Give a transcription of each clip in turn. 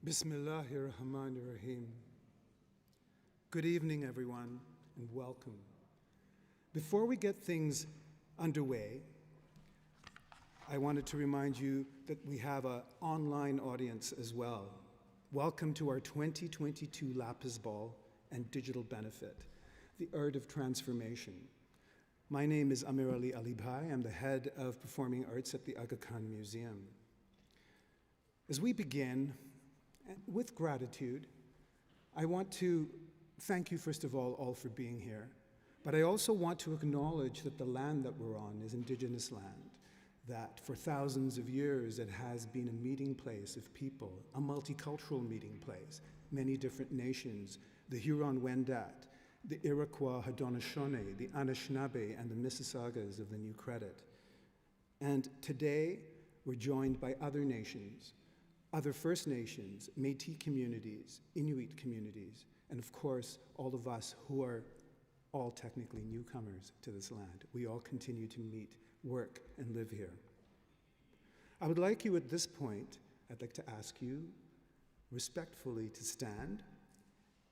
Bismillahirrahmanirrahim. Good evening, everyone, and welcome. Before we get things underway, I wanted to remind you that we have an online audience as well. Welcome to our 2022 Lapis Ball and Digital Benefit, the Art of Transformation. My name is Amir Ali Alibhai. I'm the head of Performing Arts at the Aga Khan Museum. As we begin, with gratitude, I want to thank you, first of all for being here. But I also want to acknowledge that the land that we're on is Indigenous land, that for thousands of years it has been a meeting place of people, a multicultural meeting place, many different nations, the Huron-Wendat, the Iroquois Haudenosaunee, the Anishinaabe, and the Mississaugas of the New Credit. And today, we're joined by other nations, other First Nations, Métis communities, Inuit communities, and of course, all of us who are all technically newcomers to this land. We all continue to meet, work, and live here. I would like you at this point, I'd like to ask you respectfully to stand,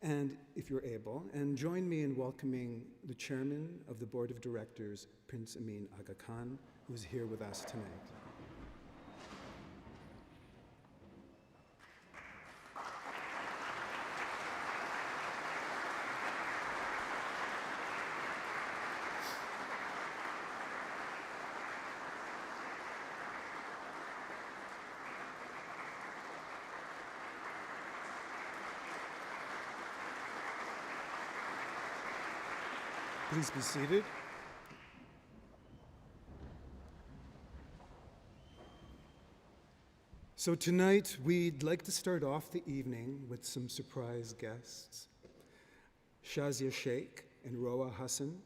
and if you're able, and join me in welcoming the chairman of the board of directors, Prince Amin Aga Khan, who's here with us tonight. Please be seated. So tonight, we'd like to start off the evening with some surprise guests. Shazia Sheikh and Roa Hassan,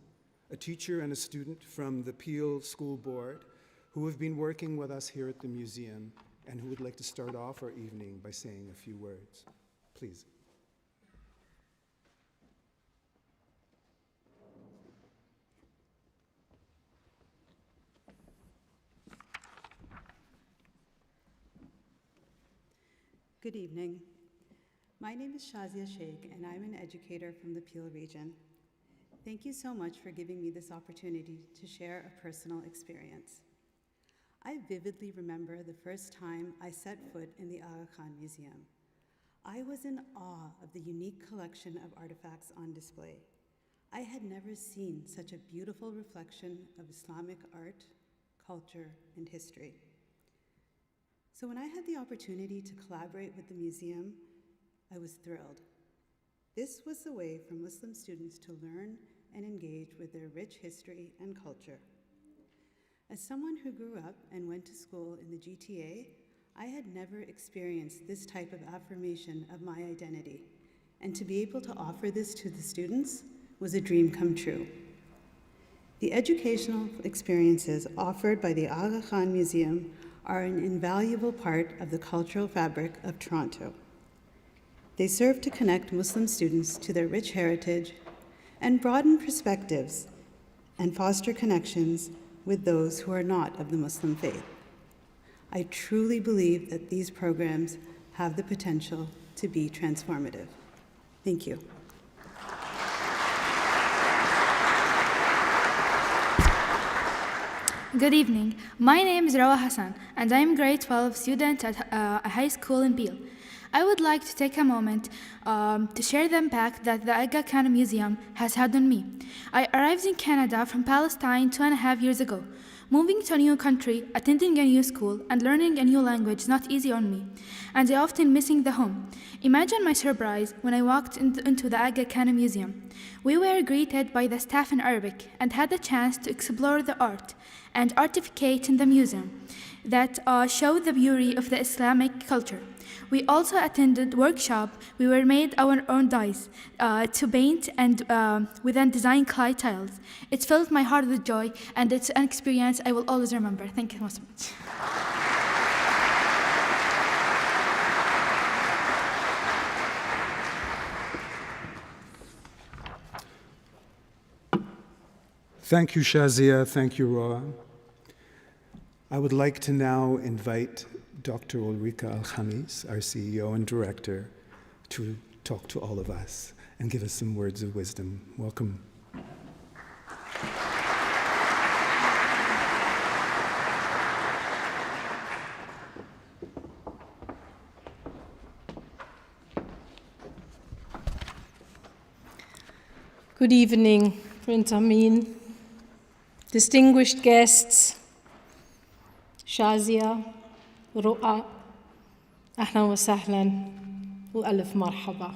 a teacher and a student from the Peel School Board, who have been working with us here at the museum and who would like to start off our evening by saying a few words. Please. Good evening. My name is Shazia Sheikh, and I'm an educator from the Peel region. Thank you so much for giving me this opportunity to share a personal experience. I vividly remember the first time I set foot in the Aga Khan Museum. I was in awe of the unique collection of artifacts on display. I had never seen such a beautiful reflection of Islamic art, culture, and history. So when I had the opportunity to collaborate with the museum, I was thrilled. This was the way for Muslim students to learn and engage with their rich history and culture. As someone who grew up and went to school in the GTA, I had never experienced this type of affirmation of my identity, and to be able to offer this to the students was a dream come true. The educational experiences offered by the Aga Khan Museum are an invaluable part of the cultural fabric of Toronto. They serve to connect Muslim students to their rich heritage and broaden perspectives and foster connections with those who are not of the Muslim faith. I truly believe that these programs have the potential to be transformative. Thank you. Good evening. My name is Roa Hassan, and I am grade 12 student at a high school in Peel. I would like to take a moment to share the impact that the Aga Khan Museum has had on me. I arrived in Canada from Palestine 2.5 years ago. Moving to a new country, attending a new school, and learning a new language is not easy on me, and I often missing the home. Imagine my surprise when I walked into the Aga Khan Museum. We were greeted by the staff in Arabic and had the chance to explore the art and artifact in the museum that show the beauty of the Islamic culture. We also attended workshop. We were made our own dies to paint and we then design clay tiles. It filled my heart with joy, and it's an experience I will always remember. Thank you so much. Thank you, Shazia. Thank you, Roa. I would like to now invite Dr. Ulrika Al-Khamis, our CEO and director, to talk to all of us and give us some words of wisdom. Welcome. Good evening, Prince Amin, distinguished guests, Shazia, Ru'a, ahlan wa sahlan, wa alif marhaba.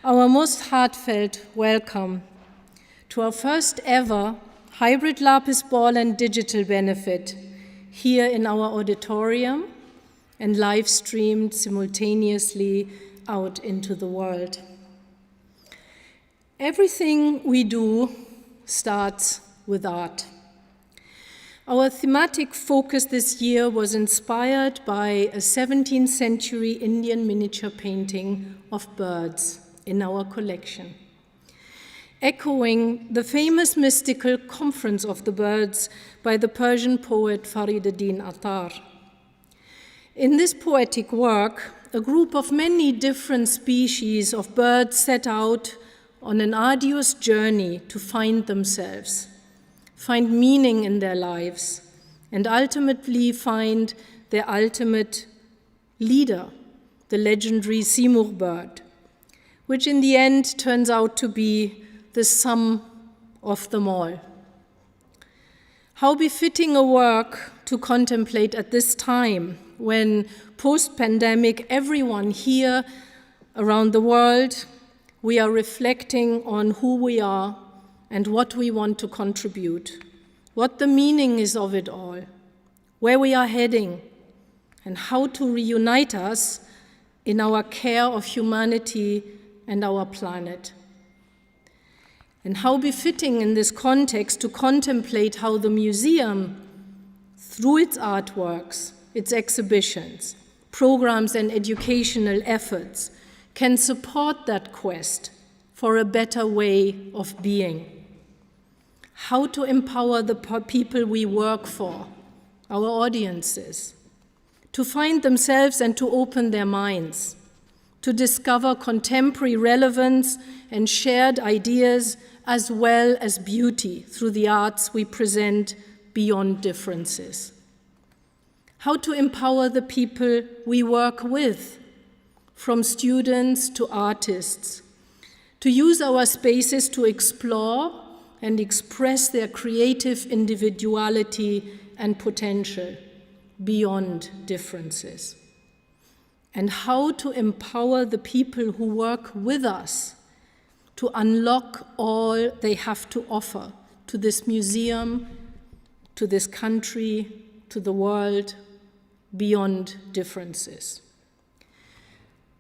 Our most heartfelt welcome to our first ever hybrid Lapis Ball and digital benefit here in our auditorium and live streamed simultaneously out into the world. Everything we do starts with art. Our thematic focus this year was inspired by a 17th century Indian miniature painting of birds in our collection, echoing the famous mystical Conference of the Birds by the Persian poet Fariduddin Attar. In this poetic work, a group of many different species of birds set out on an arduous journey to find themselves, find meaning in their lives, and ultimately find their ultimate leader, the legendary Simur bird, which in the end turns out to be the sum of them all. How befitting a work to contemplate at this time when, post-pandemic, everyone here around the world, we are reflecting on who we are and what we want to contribute, what the meaning is of it all, where we are heading, and how to reunite us in our care of humanity and our planet. And how befitting in this context to contemplate how the museum, through its artworks, its exhibitions, programs, and educational efforts, can support that quest for a better way of being. How to empower the people we work for, our audiences, to find themselves and to open their minds, to discover contemporary relevance and shared ideas as well as beauty through the arts we present beyond differences. How to empower the people we work with, from students to artists, to use our spaces to explore and express their creative individuality and potential beyond differences. And how to empower the people who work with us to unlock all they have to offer to this museum, to this country, to the world, beyond differences.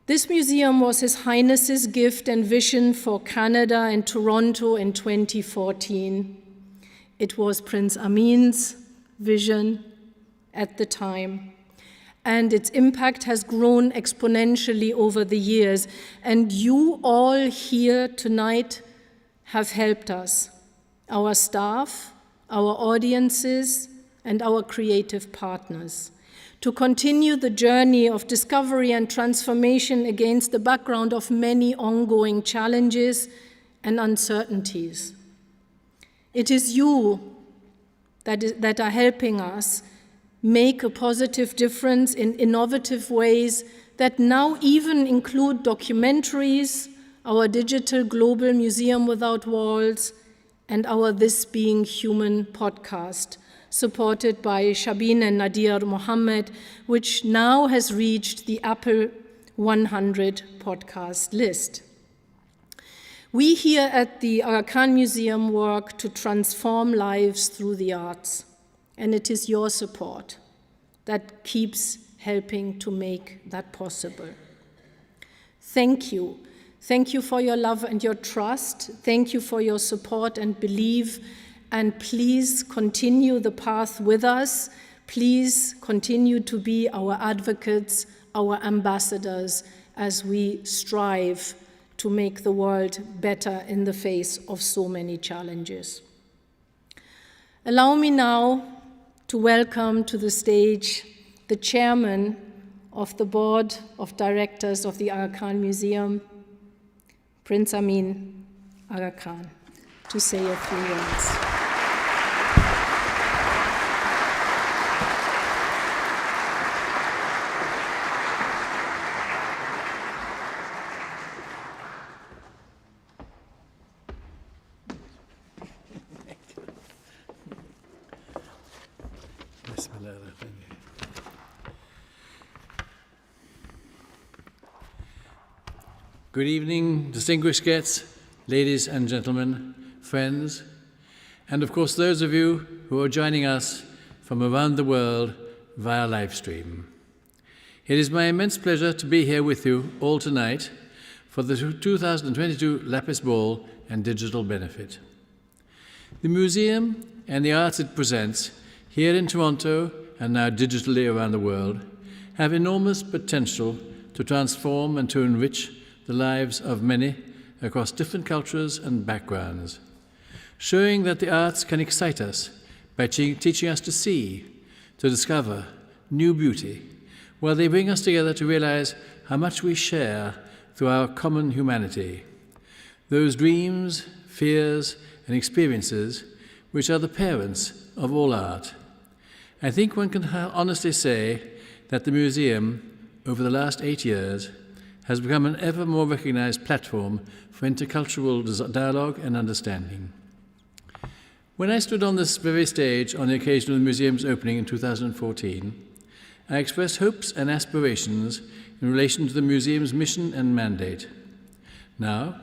This museum was His Highness's gift and vision for Canada and Toronto in 2014. It was Prince Amin's vision at the time, and its impact has grown exponentially over the years, and you all here tonight have helped us, our staff, our audiences, and our creative partners, to continue the journey of discovery and transformation against the background of many ongoing challenges and uncertainties. It is you that are helping us make a positive difference in innovative ways that now even include documentaries, our digital global museum without walls, and our This Being Human podcast, supported by Shabin and Nadir Mohammed, which now has reached the Apple 100 podcast list. We here at the Aga Khan Museum work to transform lives through the arts, and it is your support that keeps helping to make that possible. Thank you. Thank you for your love and your trust. Thank you for your support and belief. And please continue the path with us. Please continue to be our advocates, our ambassadors, as we strive to make the world better in the face of so many challenges. Allow me now to welcome to the stage the chairman of the board of directors of the Aga Khan Museum, Prince Amin Aga Khan, to say a few words. Good evening, distinguished guests, ladies and gentlemen, friends, and of course those of you who are joining us from around the world via live stream. It is my immense pleasure to be here with you all tonight for the 2022 Lapis Ball and Digital Benefit. The museum and the arts it presents here in Toronto and now digitally around the world have enormous potential to transform and to enrich the lives of many across different cultures and backgrounds, showing that the arts can excite us by teaching us to see, to discover new beauty, while they bring us together to realize how much we share through our common humanity, those dreams, fears, and experiences which are the parents of all art. I think one can honestly say that the museum, over the last 8 years, has become an ever more recognized platform for intercultural dialogue and understanding. When I stood on this very stage on the occasion of the museum's opening in 2014, I expressed hopes and aspirations in relation to the museum's mission and mandate. Now,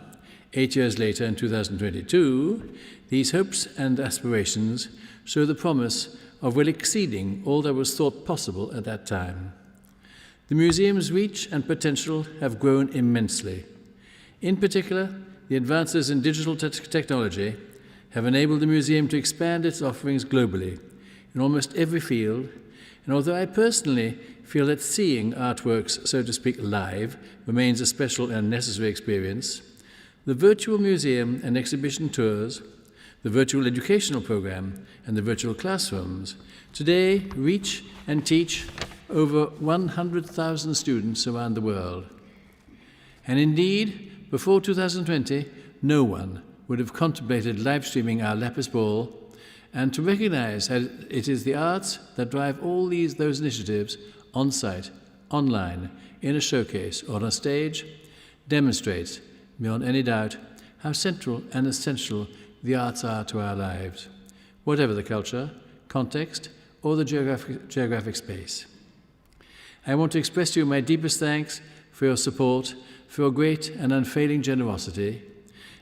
8 years later in 2022, these hopes and aspirations show the promise of well exceeding all that was thought possible at that time. The museum's reach and potential have grown immensely. In particular, the advances in digital technology have enabled the museum to expand its offerings globally in almost every field, and although I personally feel that seeing artworks, so to speak, live remains a special and necessary experience, the virtual museum and exhibition tours, the virtual educational program, and the virtual classrooms today reach and teach over 100,000 students around the world. And indeed, before 2020, no one would have contemplated live streaming our Lapis Ball, and to recognize that it is the arts that drive all those initiatives on-site, online, in a showcase or on a stage, demonstrates, beyond any doubt, how central and essential the arts are to our lives, whatever the culture, context, or the geographic space. I want to express to you my deepest thanks for your support, for your great and unfailing generosity,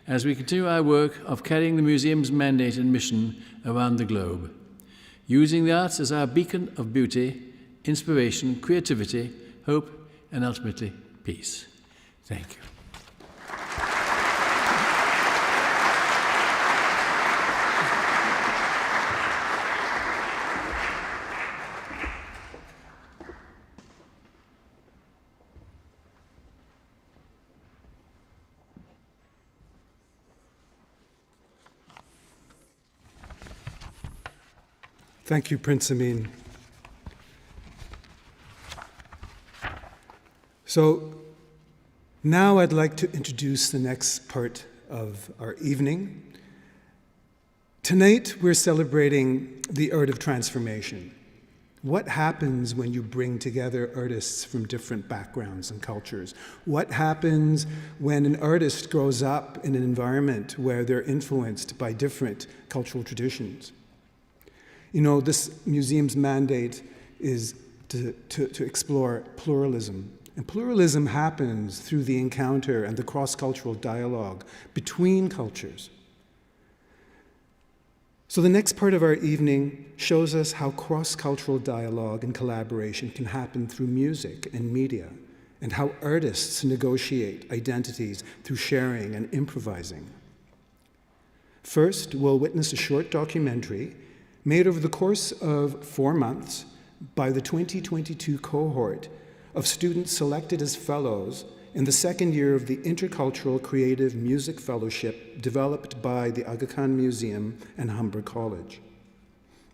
as we continue our work of carrying the museum's mandate and mission around the globe, using the arts as our beacon of beauty, inspiration, creativity, hope, and ultimately peace. Thank you. Thank you, Prince Amin. So now I'd like to introduce the next part of our evening. Tonight we're celebrating the art of transformation. What happens when you bring together artists from different backgrounds and cultures? What happens when an artist grows up in an environment where they're influenced by different cultural traditions? You know, this museum's mandate is to explore pluralism. And pluralism happens through the encounter and the cross-cultural dialogue between cultures. So the next part of our evening shows us how cross-cultural dialogue and collaboration can happen through music and media, and how artists negotiate identities through sharing and improvising. First, we'll witness a short documentary made over the course of 4 months by the 2022 cohort of students selected as fellows in the second year of the Intercultural Creative Music Fellowship developed by the Aga Khan Museum and Humber College.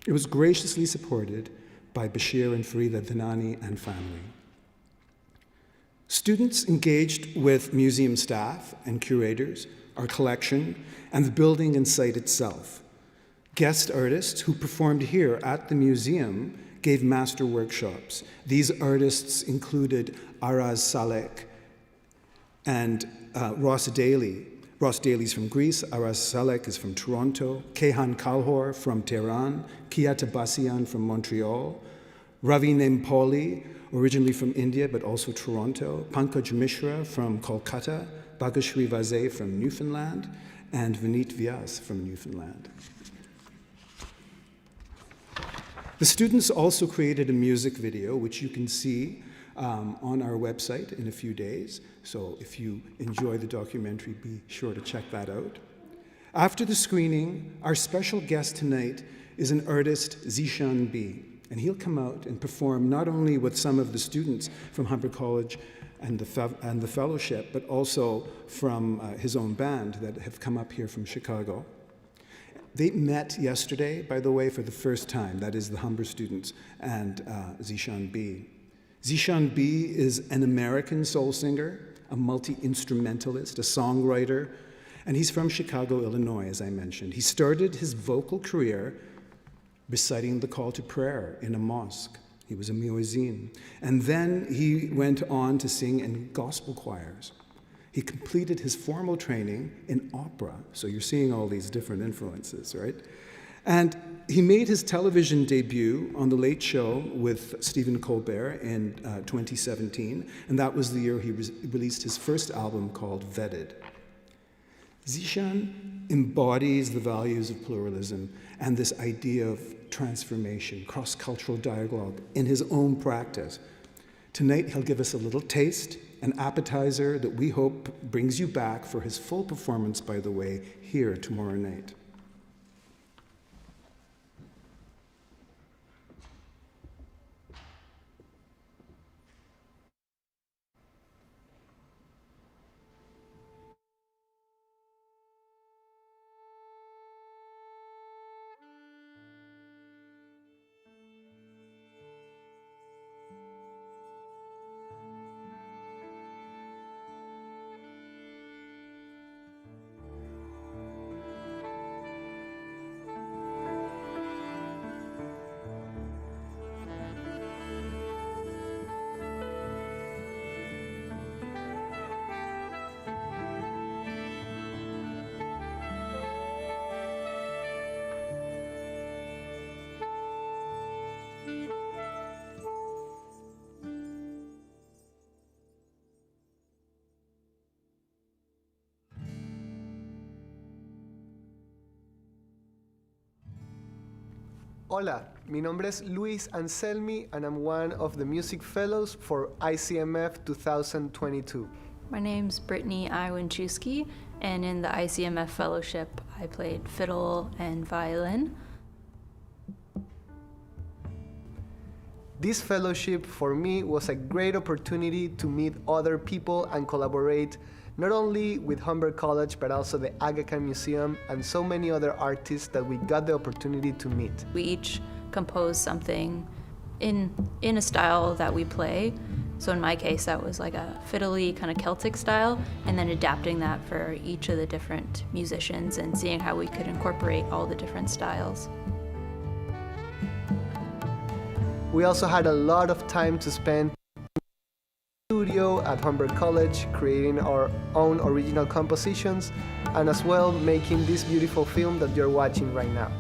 It was graciously supported by Bashir and Farida Dhanani and family. Students engaged with museum staff and curators, our collection, and the building and site itself. Guest artists who performed here at the museum gave master workshops. These artists included Araz Salek and Ross Daly. Ross Daly's from Greece, Araz Salek is from Toronto, Kehan Kalhor from Tehran, Kia Tabasian from Montreal, Ravi Nempoli, originally from India but also Toronto, Pankaj Mishra from Kolkata, Bhagashri Vaze from Newfoundland, and Vineet Vyas from Newfoundland. The students also created a music video, which you can see on our website in a few days. So if you enjoy the documentary, be sure to check that out. After the screening, our special guest tonight is an artist, Zeeshan B. And he'll come out and perform not only with some of the students from Humber College and the fellowship, but also from his own band that have come up here from Chicago. They met yesterday, by the way, for the first time. That is the Humber students and Zeeshan B. Zeeshan B is an American soul singer, a multi-instrumentalist, a songwriter, and he's from Chicago, Illinois, as I mentioned. He started his vocal career reciting the call to prayer in a mosque. He was a muezzin. And then he went on to sing in gospel choirs. He completed his formal training in opera, so you're seeing all these different influences, right? And he made his television debut on The Late Show with Stephen Colbert in 2017, and that was the year he released his first album called Vetted. Zeeshan embodies the values of pluralism and this idea of transformation, cross-cultural dialogue in his own practice. Tonight, he'll give us a little taste, an appetizer that we hope brings you back for his full performance, by the way, here tomorrow night. Hola, mi nombre es Luis Anselmi, and I'm one of the music fellows for ICMF 2022. My name's Brittany Iwanchewski, and in the ICMF Fellowship, I played fiddle and violin. This fellowship for me was a great opportunity to meet other people and collaborate not only with Humber College, but also the Aga Khan Museum and so many other artists that we got the opportunity to meet. We each compose something in a style that we play. So in my case, that was like a fiddly kind of Celtic style, and then adapting that for each of the different musicians and seeing how we could incorporate all the different styles. We also had a lot of time to spend studio at Humber College, creating our own original compositions, and as well making this beautiful film that you're watching right now.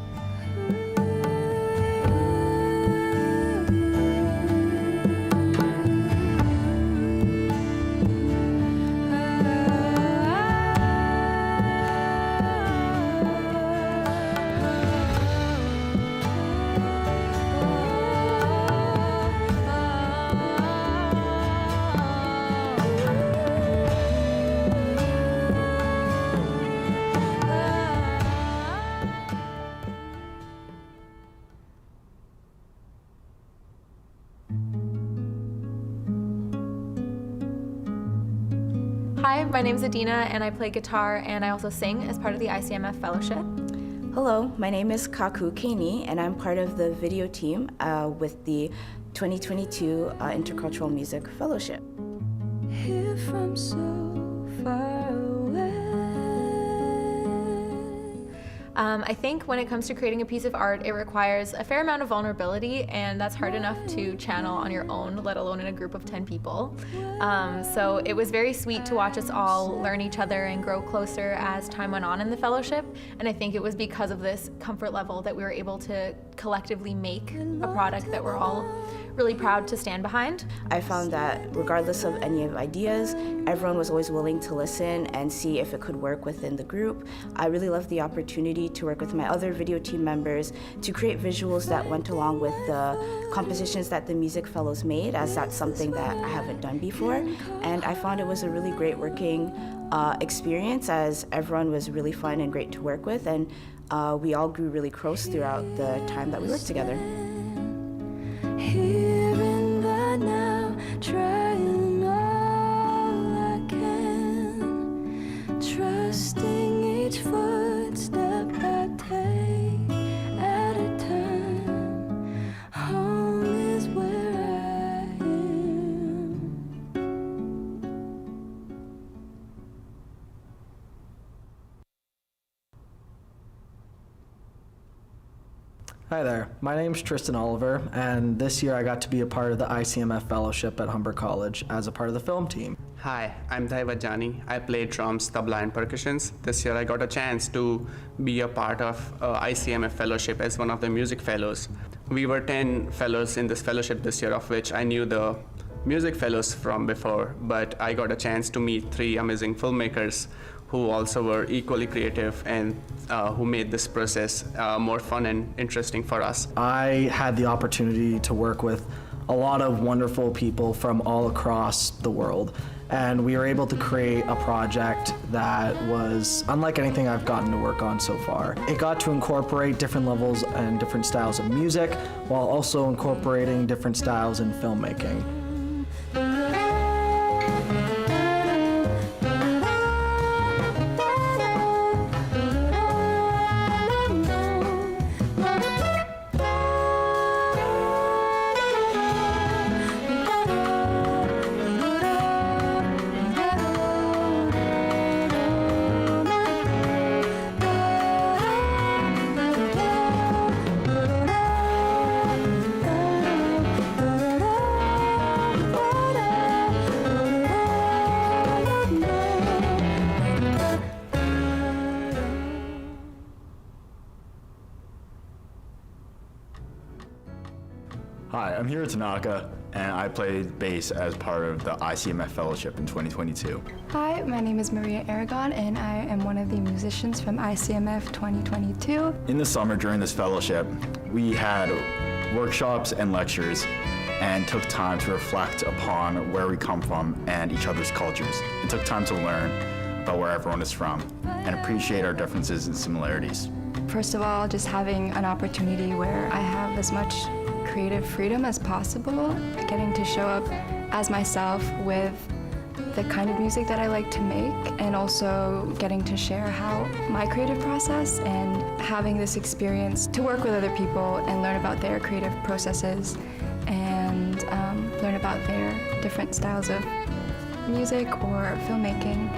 Hi, my name is Adina, and I play guitar, and I also sing as part of the ICMF Fellowship. Hello, my name is Kaku Keini, and I'm part of the video team with the 2022 Intercultural Music Fellowship. Here from so far away. I think when it comes to creating a piece of art, it requires a fair amount of vulnerability, and that's hard enough to channel on your own, let alone in a group of 10 people. So it was very sweet to watch us all learn each other and grow closer as time went on in the fellowship, and I think it was because of this comfort level that we were able to collectively make a product that we're all really proud to stand behind. I found that regardless of any of ideas, everyone was always willing to listen and see if it could work within the group. I really loved the opportunity to work with my other video team members to create visuals that went along with the compositions that the music fellows made, as that's something that I haven't done before. And I found it was a really great working experience, as everyone was really fun and great to work with, and we all grew really close throughout the time that we worked together. Here in the now, trying all I can, trusting each footstep I take at a time. Home is where I am. Hi there, my name's Tristan Oliver, and this year I got to be a part of the ICMF Fellowship at Humber College as a part of the film team. Hi, I'm Daiva Jani. I play drums, tabla, and percussions. This year I got a chance to be a part of ICMF Fellowship as one of the music fellows. We were 10 fellows in this fellowship this year, of which I knew the music fellows from before, but I got a chance to meet 3 amazing filmmakers who also were equally creative and who made this process more fun and interesting for us. I had the opportunity to work with a lot of wonderful people from all across the world, and we were able to create a project that was unlike anything I've gotten to work on so far. It got to incorporate different levels and different styles of music, while also incorporating different styles in filmmaking. Hi, I'm Hiro Tanaka, and I played bass as part of the ICMF Fellowship in 2022. Hi, my name is Maria Aragon, and I am one of the musicians from ICMF 2022. In the summer during this fellowship, we had workshops and lectures and took time to reflect upon where we come from and each other's cultures. It took time to learn about where everyone is from and appreciate our differences and similarities. First of all, just having an opportunity where I have as much creative freedom as possible, getting to show up as myself with the kind of music that I like to make, and also getting to share how my creative process, and having this experience to work with other people and learn about their creative processes and learn about their different styles of music or filmmaking.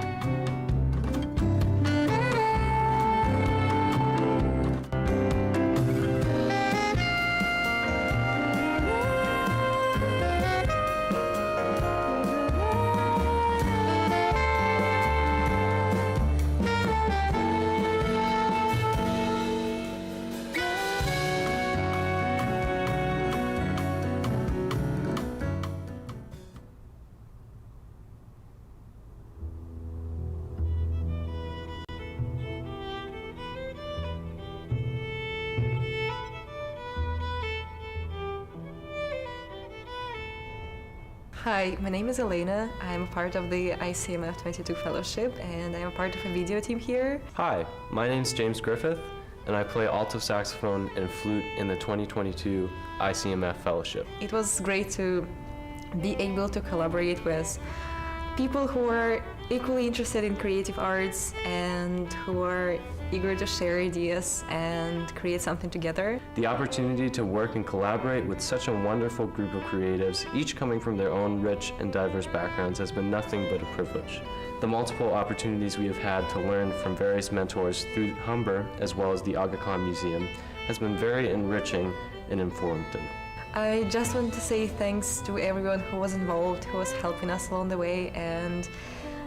Hi, my name is Elena. I'm a part of the ICMF 22 Fellowship, and I'm a part of a video team here. Hi, my name's James Griffith, and I play alto saxophone and flute in the 2022 ICMF Fellowship. It was great to be able to collaborate with people who are equally interested in creative arts and who are eager to share ideas and create something together. The opportunity to work and collaborate with such a wonderful group of creatives, each coming from their own rich and diverse backgrounds, has been nothing but a privilege. The multiple opportunities we have had to learn from various mentors through Humber as well as the Aga Khan Museum has been very enriching and informative. I just want to say thanks to everyone who was involved, who was helping us along the way, and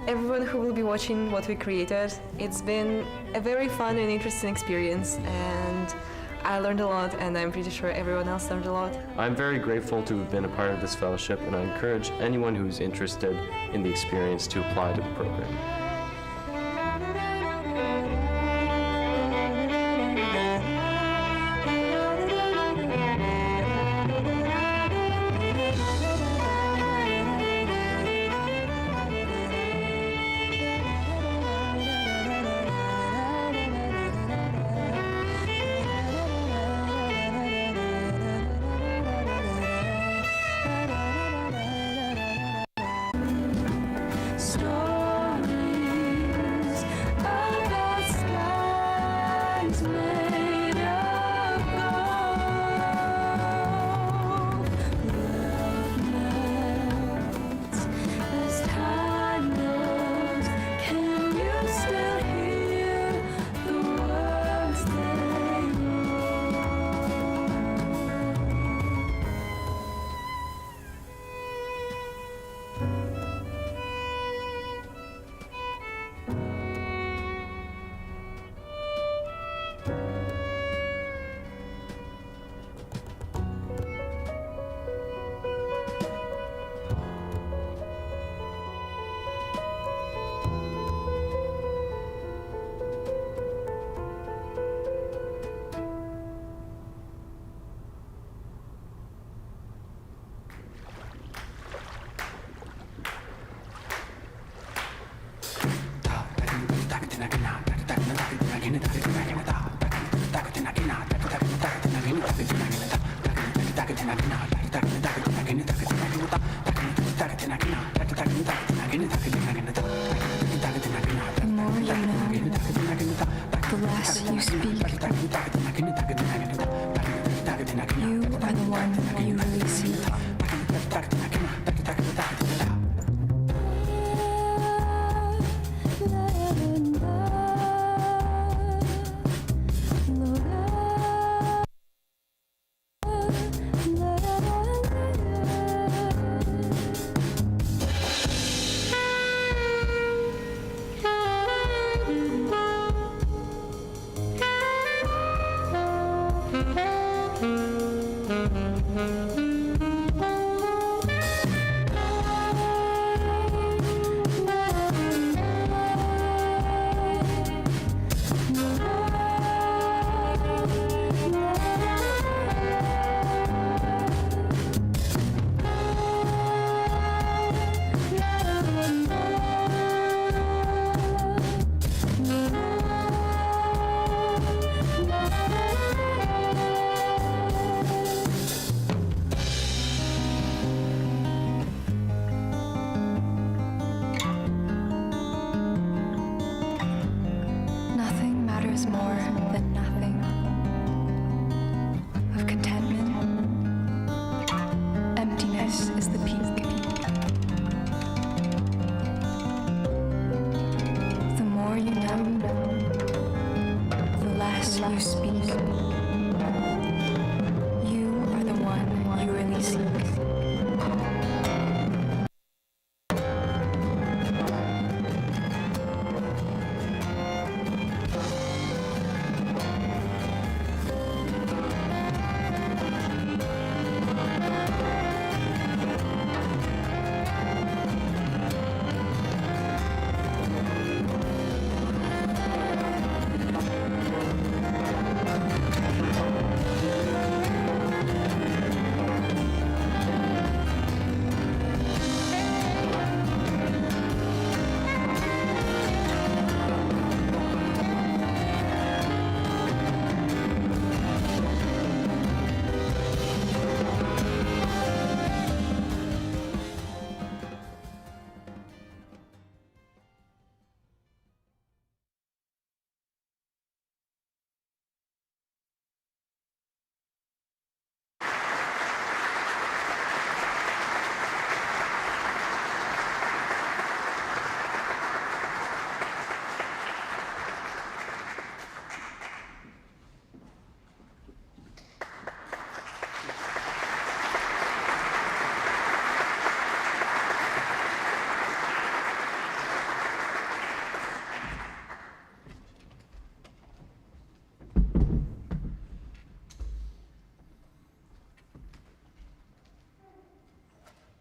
everyone who will be watching what we created. It's been a very fun and interesting experience, and I learned a lot, and I'm pretty sure everyone else learned a lot. I'm very grateful to have been a part of this fellowship, and I encourage anyone who's interested in the experience to apply to the program.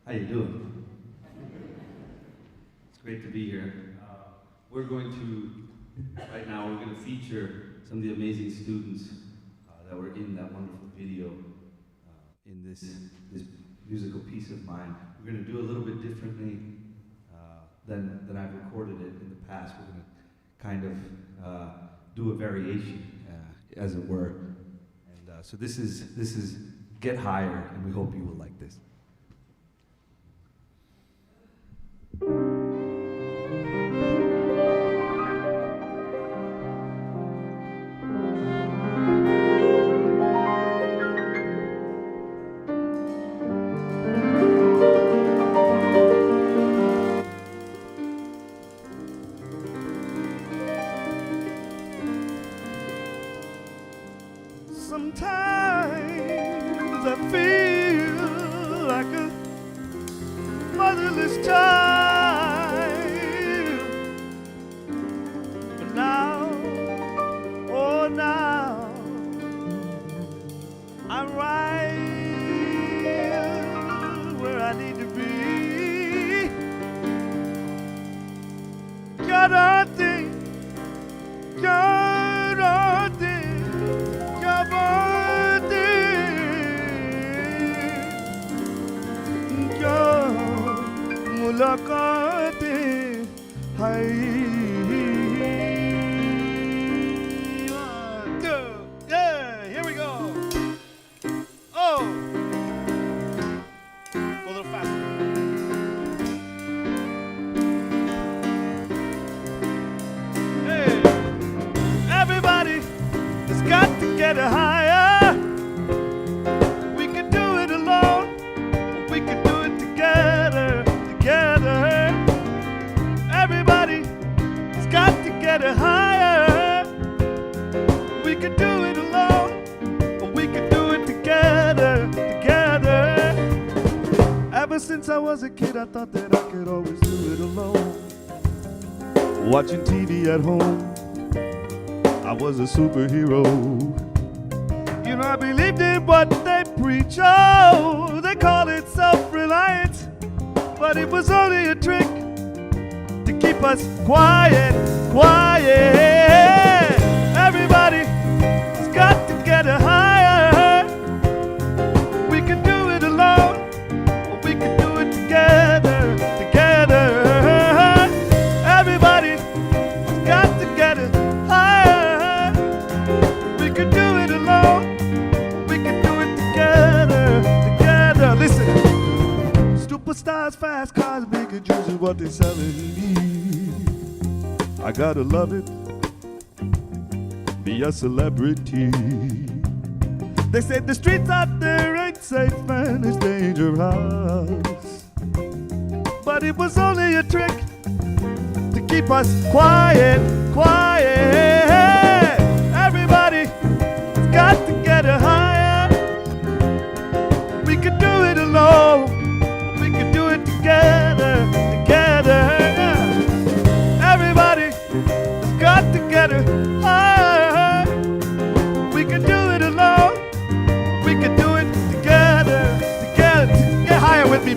How you doing? It's great to be here. Right now, we're going to feature some of the amazing students that were in that wonderful video in this musical piece of mine. We're going to do a little bit differently than I've recorded it in the past. We're going to kind of do a variation, as it were. And so this is Get Higher, and we hope you will like this. Sometimes I feel like a motherless child, but now, oh now, I'm right where I need to be. God, I think, God, I think, God, I think, God, mulaqaate hai. One, two, yeah, here we go. Oh, go a little faster. Hey, everybody has got to get higher. We can do it alone, but we can do it together, together. Everybody has got to get higher. We can do it alone, but we can do it together, together. Ever since I was a kid, I thought that I could always do it alone. Watching TV at home, I was a superhero. You know, I believed in what they preach. Oh, they call it self-reliance, but it was only a trick to keep us quiet, quiet. Everybody has got to get higher. We can do it alone, but we can do it together, together. Everybody has got to get higher. We can do it alone, we can do it together, together. Listen, superstars, fast cars, bigger juice is what they're selling me. I gotta love it, be a celebrity. They say the streets out there ain't safe and it's dangerous, but it was only a trick to keep us quiet, quiet. Everybody has got to get higher. We can do it alone, we can do it together, together. Everybody has got to get higher. We can do it alone, we can do it together, together. Get higher with me.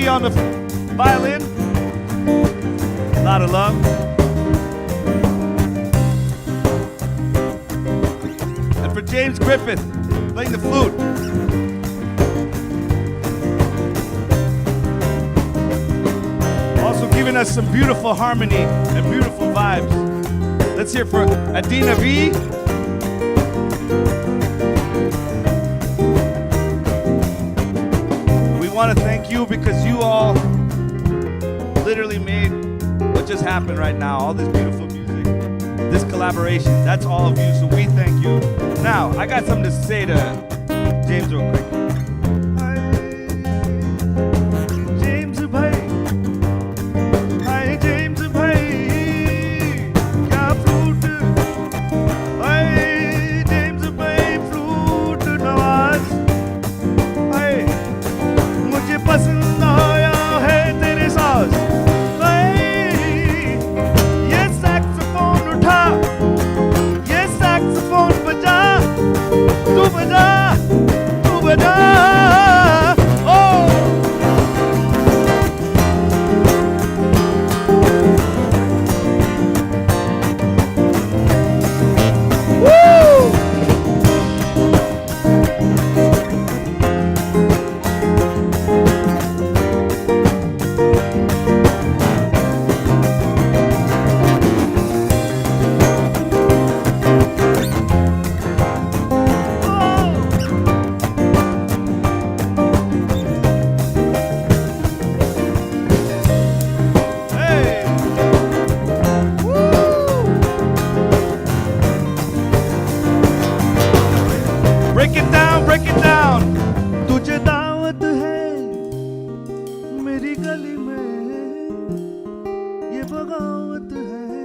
On the violin, a lot of love. And for James Griffith, playing the flute. Also giving us some beautiful harmony and beautiful vibes. Let's hear for Adina V. want to thank you because you all literally made what just happened right now, all this beautiful music, this collaboration, that's all of you, so we thank you. Now, I got something to say to James real quick. James bhai, hi James bhai, kya flute, hi James bhai flute nawaz, hi mujhe pasand aaya hai tere saaz, hi ye saxophone utha, ye saxophone baja, tu baja, tu baja, oh. Break it down, break it down. तुझे दावत है मेरी गली में, ये बगावत है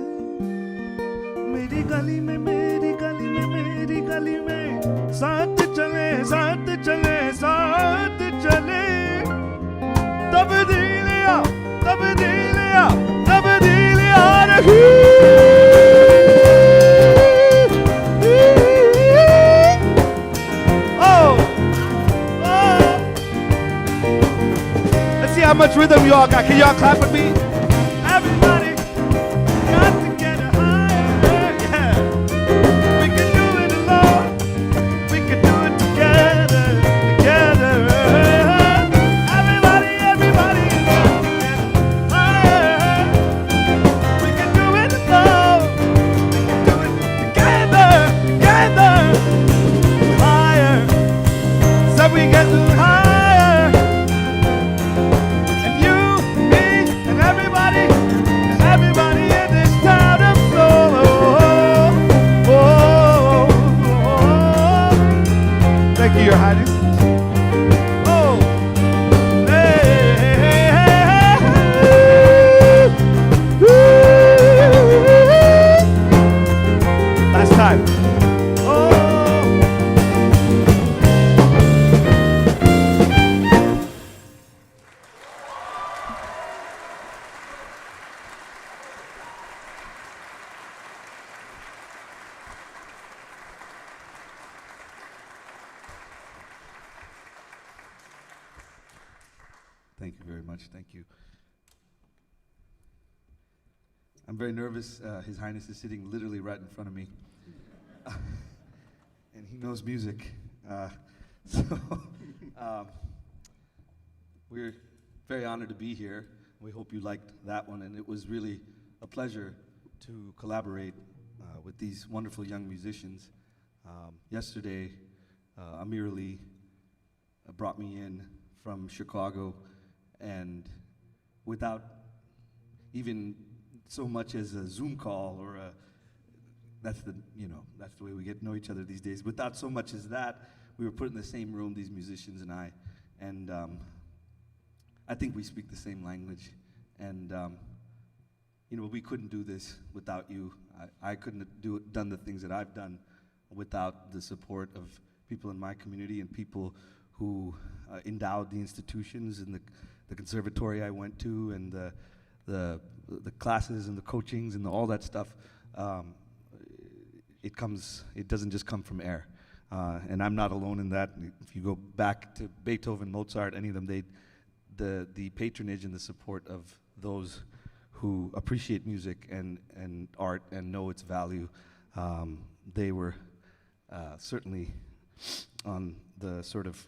मेरी गली में, मेरी गली में, मेरी गली में। साथ चले, साथ चले, साथ चले। तब्दीलियाँ, तब्दीलियाँ, तब्दीलियाँ आ रही। How much rhythm y'all got? Can y'all clap with me? Everybody got to get higher. Yeah. We can do it alone. We can do it together, together. Everybody, everybody got to get higher. We can do it alone. We can do it together, together. Higher. So we get higher. Everybody in this town of flow. Thank you, Your Highness. Oh, hey, last time. Thank you very much. Thank you. I'm very nervous. His Highness is sitting literally right in front of me. And he knows music. We're very honored to be here. We hope you liked that one. And it was really a pleasure to collaborate with these wonderful young musicians. Yesterday, Amir Ali brought me in from Chicago, and without even so much as a Zoom call or that's the way we get to know each other these days. Without so much as that, we were put in the same room, these musicians and I, and I think we speak the same language. And we couldn't do this without you. I couldn't have done the things that I've done without the support of people in my community and people who endowed the institutions and the conservatory I went to, and the classes and the coachings and all that stuff. It doesn't just come from air. And I'm not alone in that. If you go back to Beethoven, Mozart, any of them, the patronage and the support of those who appreciate music and art and know its value, they were certainly on the sort of,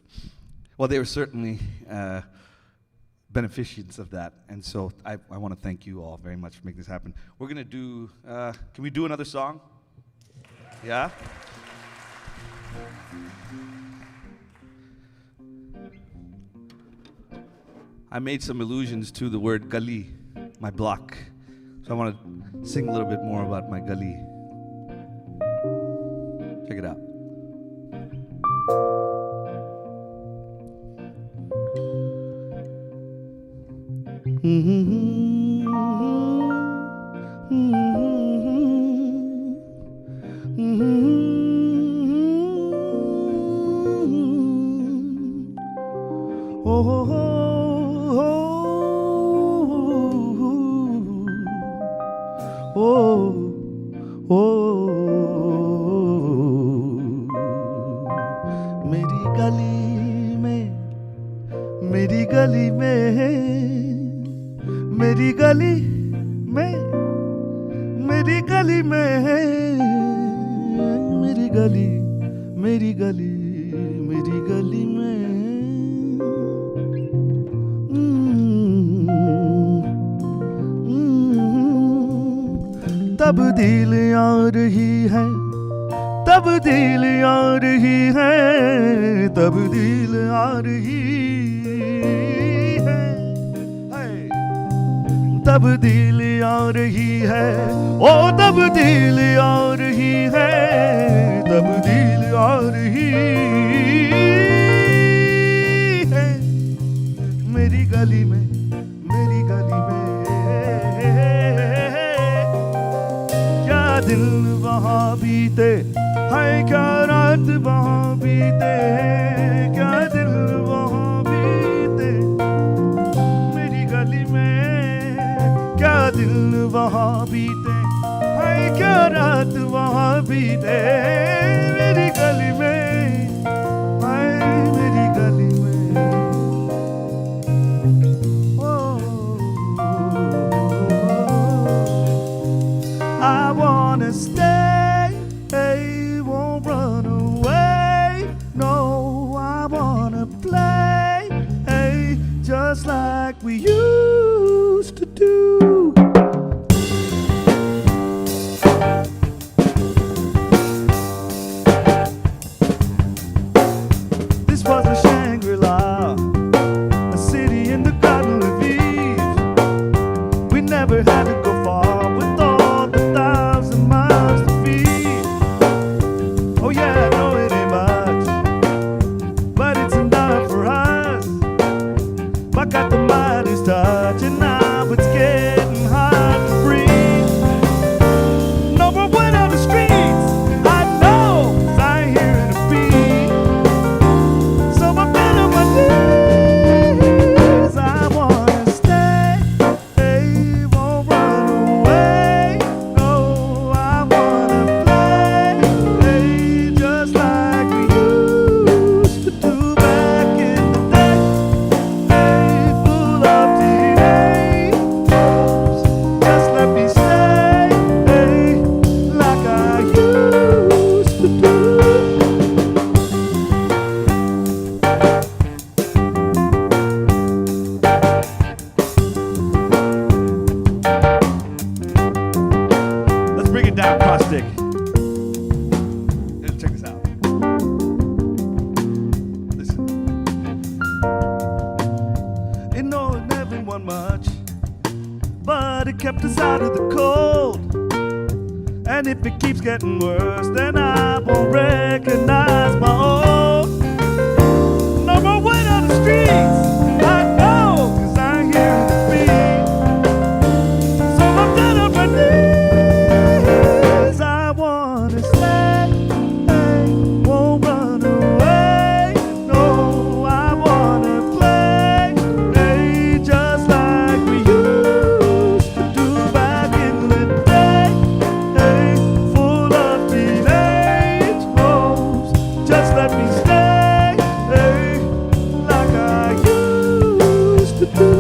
they were certainly beneficiaries of that. And so I want to thank you all very much for making this happen. We're going to do, can we do another song? Yeah? I made some allusions to the word gali, my block. So I want to sing a little bit more about my gali. Check it out. तब्दील आ रही है, तब्दील आ रही है, तब्दील आ रही है, तब्दील आ रही है, ओ तब्दील आ रही है, तब्दील आ रही है, मेरी गली में, मेरी गली में दिन वहाँ बीते हैं, क्या रात वहाँ बीते हैं, क्या दिन वहाँ बीते मेरी गली में, क्या दिन वहाँ बीते हैं, क्या रात वहाँ बीते मेरी गली में, मेरी गली में। I wanna stay, hey, won't run away. No, I wanna play, hey, just like we used to do. This was a Shangri-La, a city in the Garden of Eve. We never had to go far with all the 1,000 miles to feed. Oh yeah, I know it ain't much, but it's enough for us. I got the Midas touch, and now it's getting hard to breathe. No more word on the streets, I know, 'cause I hear the beat. So I'm down on my knees, I wanna stay, hey, won't run away. No, I wanna play, hey, just like we used to do back in the day. Hey, full of teenage hopes, just let me stay, hey, like I used to do. Let's bring it down, caustic. Check this out. Listen. It know it never won much, but it kept us out of the cold. And if it keeps getting worse, then I won't recognize my own. No more word on the streets, I know, 'cause I hear the beat. So I'm down on my knees, I wanna stay, hey, won't run away. No, I wanna play, hey, just like we used to do back in the day. Hey, full of teenage hopes, just let me stay, hey, like I used to do.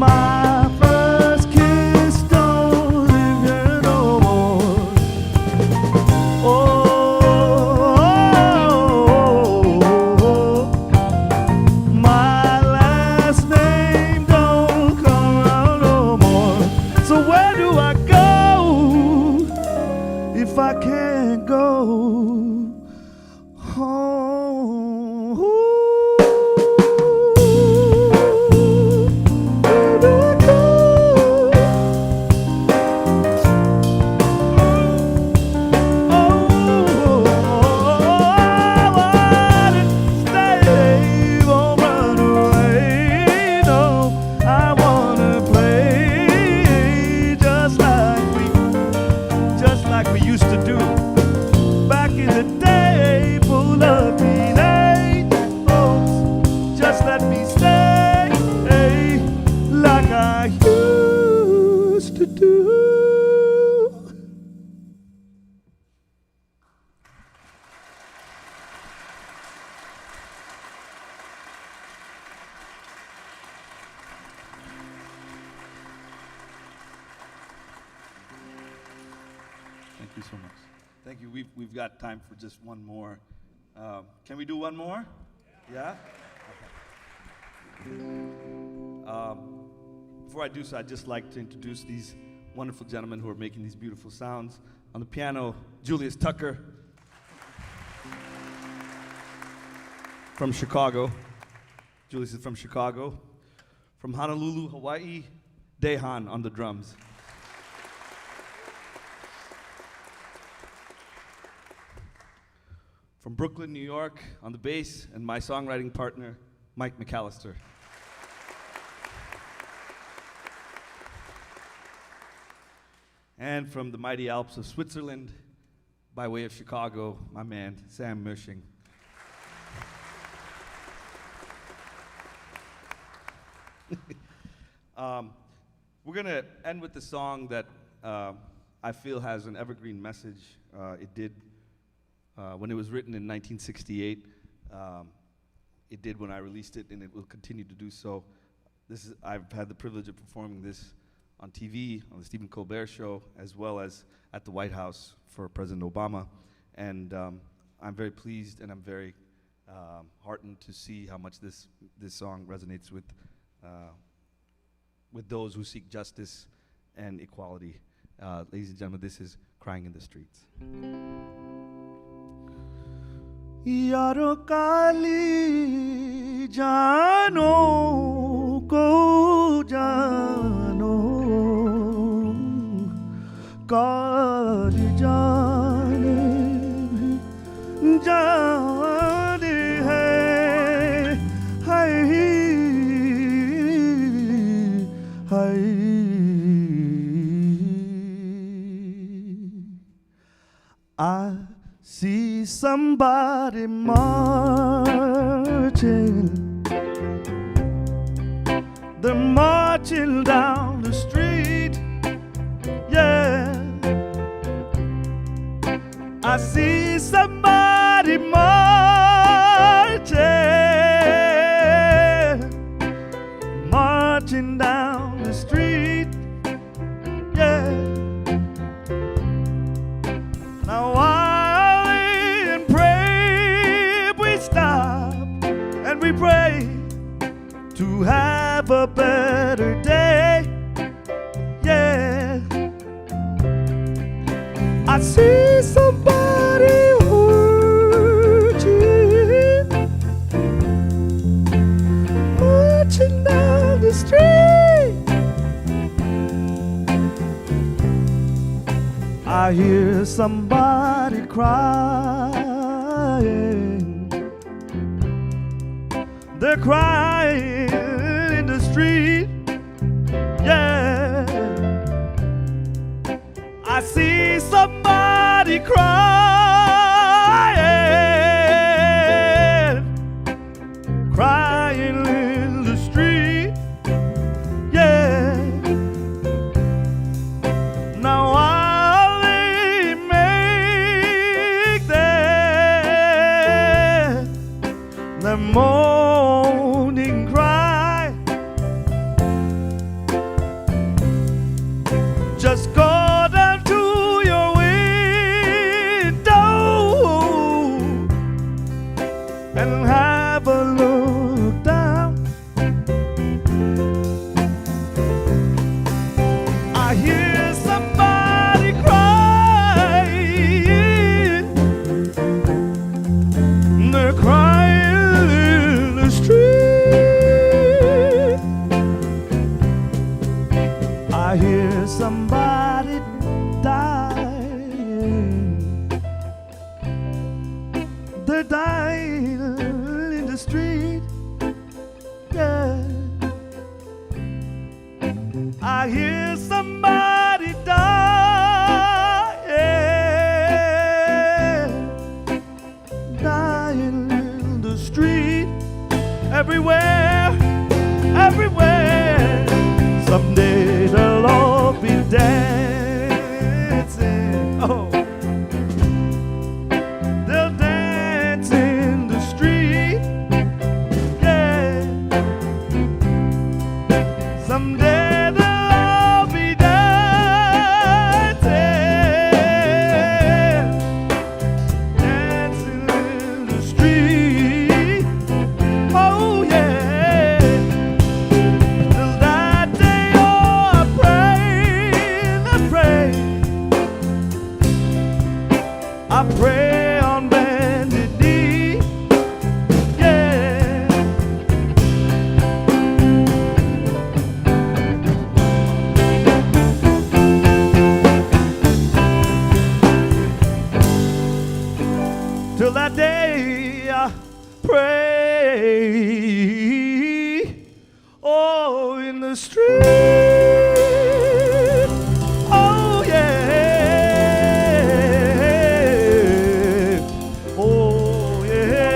My first kiss don't live here no more. My last name don't come around no more. So where do I go if I can't go? so much. Thank you. We've got time for just one more. Can we do one more? Yeah? Okay. Before I do so, I'd just like to introduce these wonderful gentlemen who are making these beautiful sounds. On the piano, Julius Tucker from Chicago. Julius is from Chicago. From Honolulu, Hawaii, Dehan on the drums. From Brooklyn, New York, on the bass, and my songwriting partner, Mike McAllister. And from the mighty Alps of Switzerland, by way of Chicago, my man, Sam Mersching. We're going to end with the song that I feel has an evergreen message. It did when it was written in 1968. It did when I released it, and it will continue to do so. I've had the privilege of performing this on TV, on the Stephen Colbert Show, as well as at the White House for President Obama. And I'm very pleased, and I'm very heartened to see how much this song resonates with those who seek justice and equality. Ladies and gentlemen, this is Crying in the Streets. यारो काली जानो को जानो काली जाने भी जाने है I see somebody marching. They're marching down the street. Yeah, I see somebody marching down the street. Yeah. Now while we in pray, we stop and we pray to have a better day. Yeah, I see somebody marching down the street. I hear somebody crying. They're crying in the street. Yeah, I see somebody crying in the street. Yeah, now while they make their moaning cry, just go down to your window and have a look down. I hear somebody crying. They're crying in the street. I hear somebody dying. They're dying in the street. Yeah, I hear somebody dying in the street. Everywhere, everywhere. Someday they'll all be dancing. Oh, they'll dance in the street. Yeah, someday they'll all till that day I pray. Oh, in the street, oh yeah, oh yeah.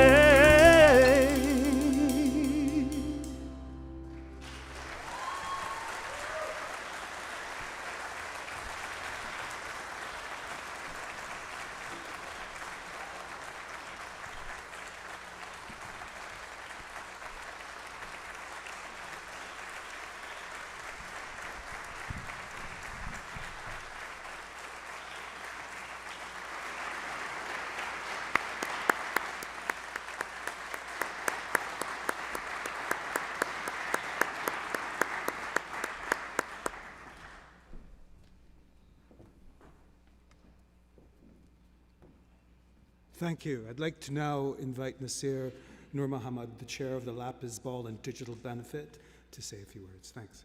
Thank you. I'd like to now invite Nasir Nur Muhammad, the chair of the Lapis Ball and Digital Benefit, to say a few words. Thanks.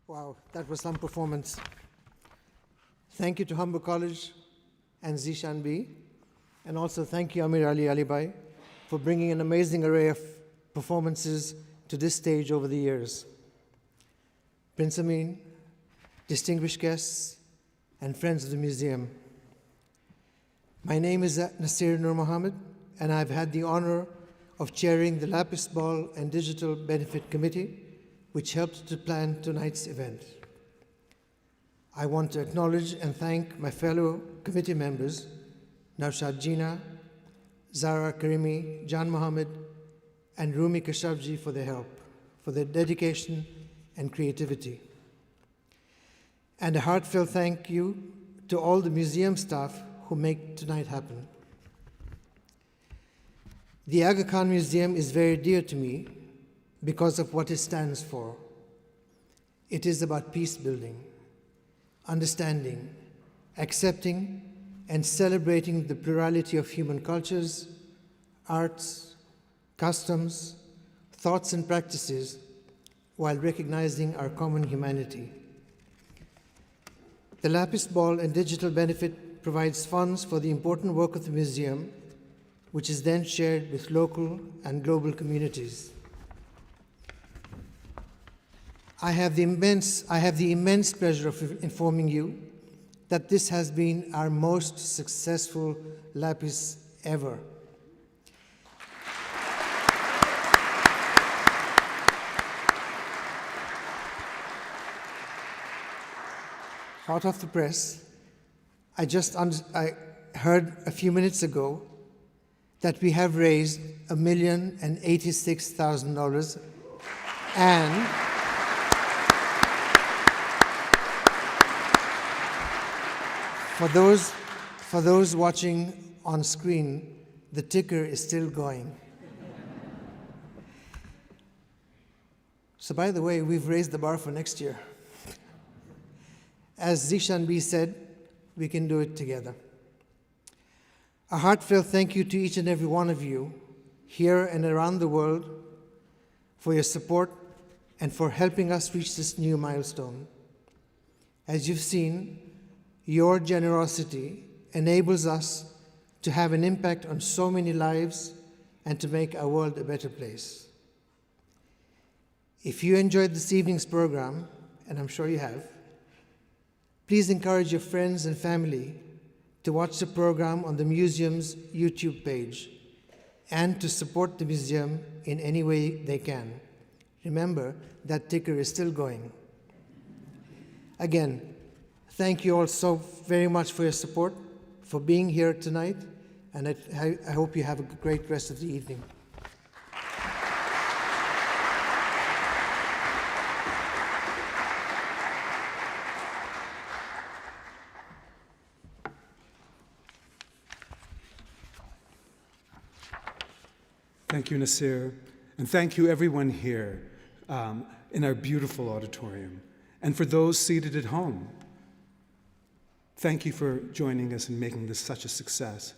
Wow, that was some performance. Thank you to Humber College and Zeeshan B, and also thank you, Amir Ali Alibai, for bringing an amazing array of performances to this stage over the years. Prince Amin, distinguished guests, and friends of the museum. My name is Nasir Nur Muhammad, and I've had the honor of chairing the Lapis Ball and Digital Benefit Committee, which helped to plan tonight's event. I want to acknowledge and thank my fellow committee members, Naushad Jina, Zara Karimi, Jan Mohammed, and Rumi Kashabji for their help, for their dedication and creativity. And a heartfelt thank you to all the museum staff who make tonight happen. The Aga Khan Museum is very dear to me because of what it stands for. It is about peace building, understanding, accepting, and celebrating the plurality of human cultures, arts, customs, thoughts, and practices, while recognizing our common humanity. The Lapis Ball and Digital Benefit provides funds for the important work of the museum, which is then shared with local and global communities. I have the immense pleasure of informing you that this has been our most successful Lapis ever. Hot off the press, I heard a few minutes ago that we have raised $1,086,000, and for those watching on screen, the ticker is still going. So by the way, we've raised the bar for next year. As Zeeshan B said, we can do it together. A heartfelt thank you to each and every one of you here and around the world for your support and for helping us reach this new milestone. As you've seen, your generosity enables us to have an impact on so many lives and to make our world a better place. If you enjoyed this evening's program, and I'm sure you have, please encourage your friends and family to watch the program on the museum's YouTube page and to support the museum in any way they can. Remember, that ticker is still going. Again, thank you all so very much for your support, for being here tonight, and I hope you have a great rest of the evening. Thank you, Nasir, and thank you everyone here in our beautiful auditorium. And for those seated at home, thank you for joining us and making this such a success.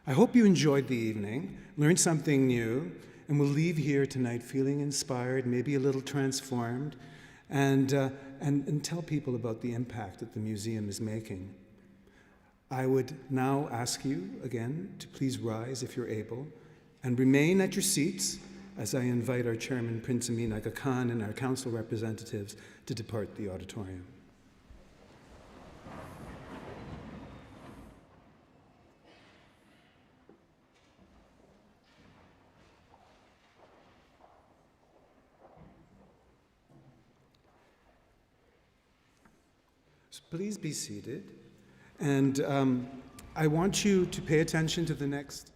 I hope you enjoyed the evening, learned something new, and will leave here tonight feeling inspired, maybe a little transformed, and tell people about the impact that the museum is making. I would now ask you again to please rise if you're able and remain at your seats as I invite our chairman, Prince Amin Aga Khan, and our council representatives to depart the auditorium. So please be seated. And I want you to pay attention to the next